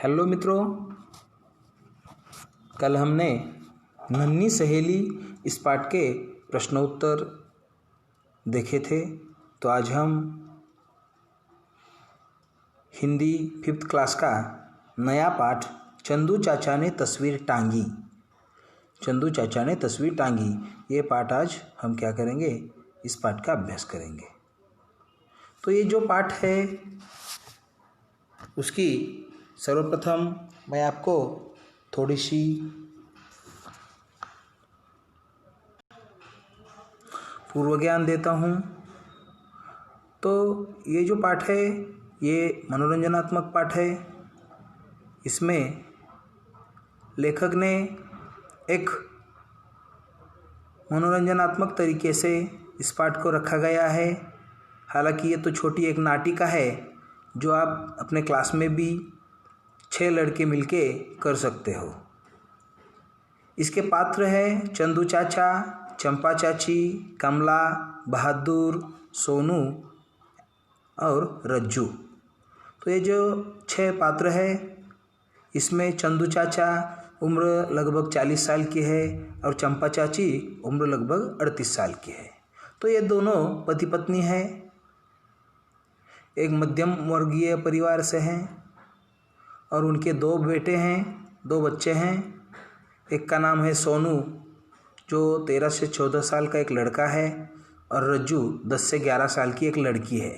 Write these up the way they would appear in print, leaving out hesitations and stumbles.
Hello मित्रों, कल हमने नन्ही सहेली इस पाठ के प्रश्नोत्तर देखे थे। तो आज हम हिंदी 5th क्लास का नया पाठ चंदू चाचा ने तस्वीर टांगी, चंदू चाचा ने तस्वीर टांगी, ये पाठ आज हम क्या करेंगे, इस पाठ का अभ्यास करेंगे। तो ये जो पाठ है उसकी सर्वप्रथम मैं आपको थोड़ी सी पूर्व ज्ञान देता हूँ। तो ये जो पाठ है ये मनोरंजनात्मक पाठ है। इसमें लेखक ने एक मनोरंजनात्मक तरीके से इस पाठ को रखा गया है। हालांकि ये तो छोटी एक नाटिका है जो आप अपने क्लास में भी 6 लड़के मिलके कर सकते हो। इसके पात्र हैं चंदू चाचा, चंपा चाची, कमला, बहादुर, सोनू और रज्जू। तो ये जो 6 पात्र है, इसमें चंदू चाचा उम्र लगभग 40 साल की है और चंपा चाची उम्र लगभग 38 साल की है। तो ये दोनों पति पत्नी हैं, एक मध्यम वर्गीय परिवार से हैं और उनके 2 बेटे हैं, 2 बच्चे हैं। एक का नाम है सोनू जो 13 से 14 साल का एक लड़का है और रज्जू 10 से 11 साल की एक लड़की है।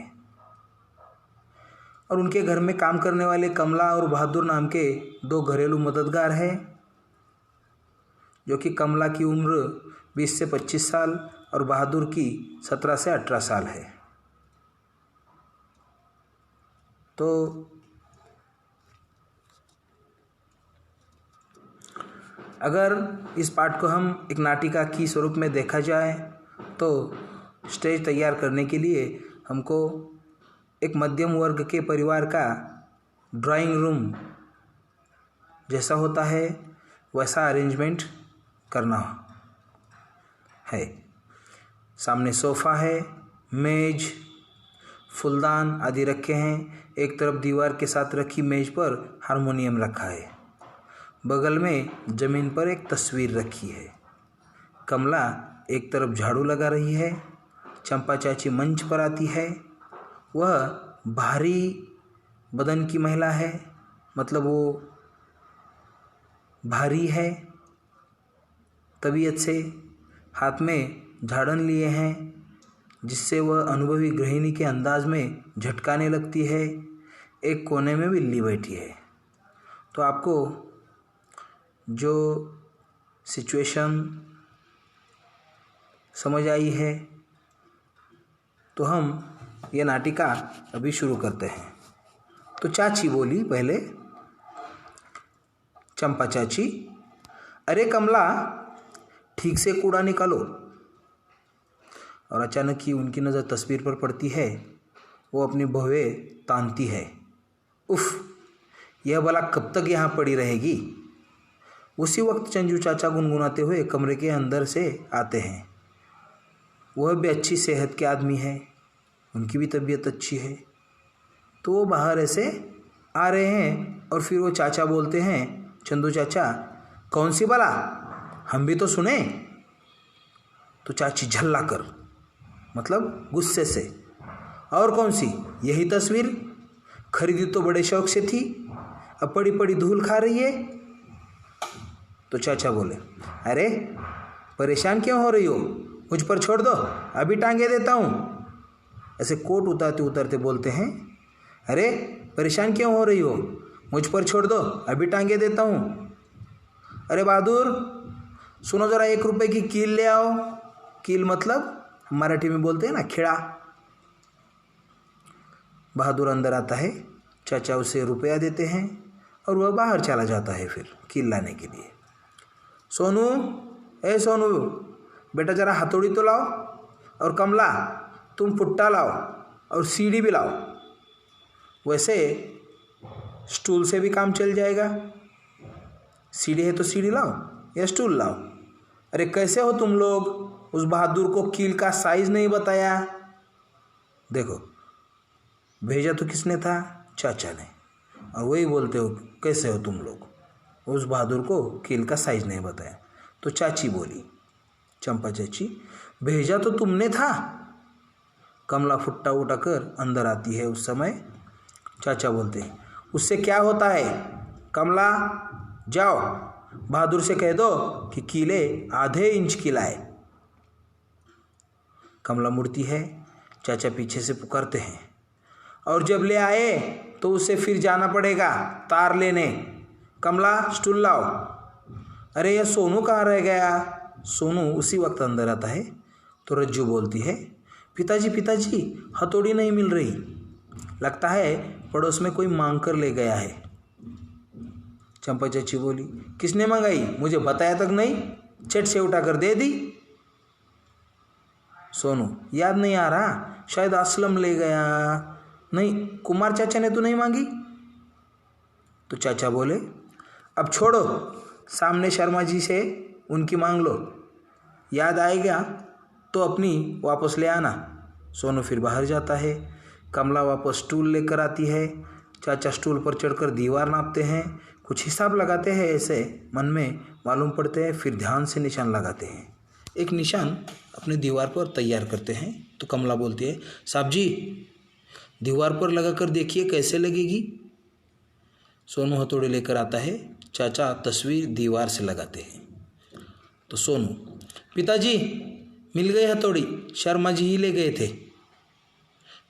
और उनके घर में काम करने वाले कमला और बहादुर नाम के 2 घरेलू मददगार हैं, जो कि कमला की उम्र 20 से 25 साल और बहादुर की 17 से 18 साल है। तो अगर इस पाठ को हम एक नाटिका की स्वरूप में देखा जाए तो स्टेज तैयार करने के लिए हमको एक मध्यम वर्ग के परिवार का ड्राइंग रूम जैसा होता है वैसा अरेंजमेंट करना है। सामने सोफ़ा है, मेज, फूलदान आदि रखे हैं। एक तरफ दीवार के साथ रखी मेज पर हारमोनियम रखा है। बगल में जमीन पर एक तस्वीर रखी है। कमला एक तरफ झाड़ू लगा रही है। चंपा चाची मंच पर आती है। वह भारी बदन की महिला है, मतलब वो भारी है तबीयत से, हाथ में झाड़न लिए हैं जिससे वह अनुभवी गृहिणी के अंदाज में झटकाने लगती है। एक कोने में बिल्ली बैठी है। तो आपको जो सिचुएशन समझ आई है, तो हम ये नाटिका अभी शुरू करते हैं। तो चाची बोली पहले, चंपा चाची, अरे कमला, ठीक से कूड़ा निकालो। और अचानक ही उनकी नज़र तस्वीर पर पड़ती है। वो अपनी भवें तानती है। उफ, यह भला कब तक यहाँ पड़ी रहेगी। उसी वक्त चंदू चाचा गुनगुनाते हुए कमरे के अंदर से आते हैं। वह भी अच्छी सेहत के आदमी है, उनकी भी तबीयत अच्छी है। तो वो बाहर ऐसे आ रहे हैं और फिर वो चाचा बोलते हैं, चंदू चाचा, कौन सी भला, हम भी तो सुने। तो चाची झल्ला कर, मतलब गुस्से से, और कौन सी, यही तस्वीर, खरीदी तो बड़े शौक से थी, अब पड़ी पड़ी धूल खा रही है। तो चाचा बोले, अरे परेशान क्यों हो रही हो, मुझ पर छोड़ दो, अभी टांगे देता हूँ। ऐसे कोट उतारते उतारते बोलते हैं, अरे परेशान क्यों हो रही हो, मुझ पर छोड़ दो, अभी टांगे देता हूँ। अरे बहादुर, सुनो ज़रा, 1 रुपये की कील ले आओ। कील मतलब मराठी में बोलते हैं ना, खिड़ा। बहादुर अंदर आता है, चाचा उसे रुपया देते हैं और वह बाहर चला जाता है फिर कील लाने के लिए। सोनू, ए सोनू बेटा, ज़रा हथौड़ी तो लाओ, और कमला तुम पुट्टा लाओ और सीढ़ी भी लाओ। वैसे स्टूल से भी काम चल जाएगा, सीढ़ी है तो सीढ़ी लाओ या स्टूल लाओ। अरे कैसे हो तुम लोग, उस बहादुर को कील का साइज़ नहीं बताया। देखो, भेजा तो किसने था, चाचा ने। और वही बोलते हो कैसे हो तुम लोग। उस बहादुर को कील का साइज नहीं बताया। तो चाची बोली, चंपा चाची, भेजा तो तुमने था। कमला फुट्टा उठाकर अंदर आती है। उस समय चाचा बोलते हैं, उससे क्या होता है कमला, जाओ बहादुर से कह दो कि कीले आधे इंच की लाए। कमला मुड़ती है, चाचा पीछे से पुकारते हैं, और जब ले आए तो उसे फिर जाना पड़ेगा तार लेने। कमला स्टूल लाओ। अरे यह सोनू कहाँ रह गया। सोनू उसी वक्त अंदर आता है। तो रज्जू बोलती है, पिताजी पिताजी हथौड़ी नहीं मिल रही, लगता है पड़ोस में कोई मांग कर ले गया है। चंपा चाची बोली, किसने मंगाई, मुझे बताया तक नहीं, चट से उठाकर दे दी। सोनू, याद नहीं आ रहा, शायद असलम ले गया। नहीं, कुमार चाचा ने तो नहीं मांगी। तो चाचा बोले, अब छोड़ो, सामने शर्मा जी से उनकी मांग लो, याद आएगा तो अपनी वापस ले आना। सोनू फिर बाहर जाता है। कमला वापस स्टूल लेकर आती है। चाचा स्टूल पर चढ़कर दीवार नापते हैं, कुछ हिसाब लगाते हैं, ऐसे मन में मालूम पड़ते हैं। फिर ध्यान से निशान लगाते हैं। एक निशान अपने दीवार पर तैयार करते हैं। तो कमला बोलती है, साहब जी दीवार पर लगाकर देखिए कैसे लगेगी। सोनू हथौड़ी लेकर आता है। चाचा तस्वीर दीवार से लगाते हैं। तो सोनू, पिताजी मिल गई हथौड़ी, शर्मा जी ही ले गए थे।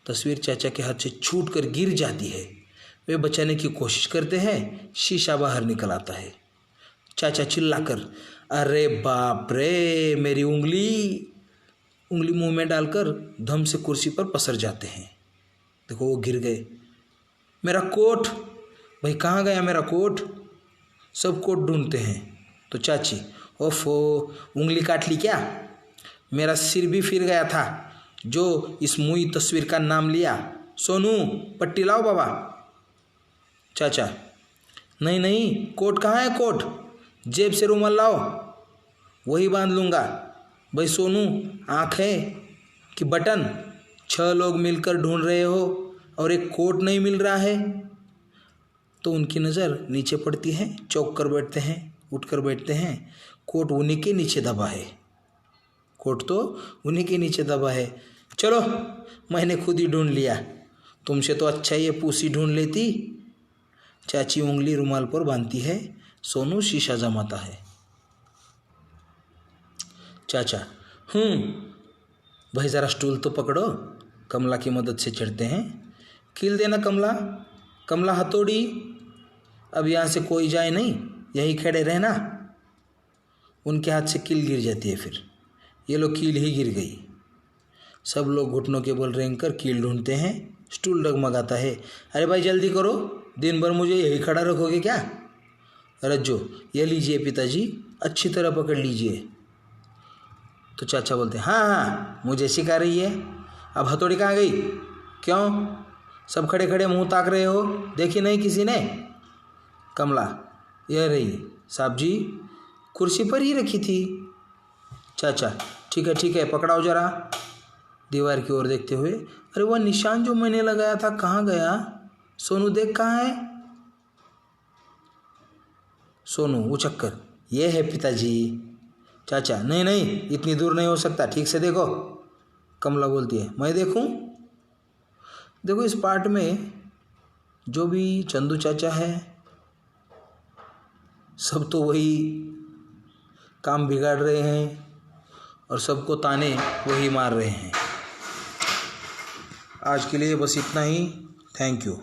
तस्वीर चाचा के हाथ से छूटकर गिर जाती है। वे बचाने की कोशिश करते हैं, शीशा बाहर निकल आता है। चाचा चिल्लाकर, अरे बाप रे, मेरी उंगली मुंह में डालकर धम से कुर्सी पर पसर जाते हैं। देखो वो गिर गए। मेरा कोट, भाई कहाँ गया मेरा कोट। सब कोट ढूंढते हैं। तो चाची, ओफो, उंगली काट ली क्या। मेरा सिर भी फिर गया था जो इस मुई तस्वीर का नाम लिया। सोनू पट्टी लाओ बाबा। चाचा, नहीं नहीं, कोट कहाँ है, कोट जेब से रुमाल लाओ, वही बांध लूँगा। भाई सोनू, आँख है कि बटन, 6 लोग मिलकर ढूंढ रहे हो और एक कोट नहीं मिल रहा है। तो उनकी नज़र नीचे पड़ती है। चौंक कर बैठते हैं, उठ कर बैठते हैं। कोट उन्हीं के नीचे दबा है। कोट तो उन्हीं के नीचे दबा है। चलो मैंने खुद ही ढूंढ लिया, तुमसे तो अच्छा ये पूसी ढूंढ लेती। चाची उंगली रुमाल पर बांधती है। सोनू शीशा जमाता है। चाचा, भाई ज़रा स्टूल तो पकड़ो। कमला की मदद से चढ़ते हैं। कील देना कमला, कमला हथौड़ी, अब यहाँ से कोई जाए नहीं, यहीं खड़े रहना। उनके हाथ से कील गिर जाती है। फिर ये लो, कील ही गिर गई। सब लोग घुटनों के बल रेंग कर कील ढूंढते हैं। स्टूल डगमगाता है। अरे भाई जल्दी करो, दिन भर मुझे यही खड़ा रखोगे क्या। रज्जो, ये लीजिए पिताजी, अच्छी तरह पकड़ लीजिए। तो चाचा बोलते हैं, हाँ हाँ मुझे सिखा रही है। अब हथौड़ी कहाँ गई, क्यों सब खड़े खड़े मुंह ताक रहे हो, देखी नहीं किसी ने। कमला, यह रही साहब जी, कुर्सी पर ही रखी थी। चाचा, ठीक है पकड़ाओ जरा। दीवार की ओर देखते हुए, अरे वह निशान जो मैंने लगाया था कहाँ गया। सोनू देख कहाँ है। सोनू उछक्कर, ये है पिताजी। चाचा, नहीं नहीं, इतनी दूर नहीं हो सकता, ठीक से देखो। कमला बोलती है, मैं देखूं। देखो इस पार्ट में जो भी चंदू चाचा है, सब तो वही काम बिगाड़ रहे हैं और सबको ताने वही मार रहे हैं। आज के लिए बस इतना ही। Thank you.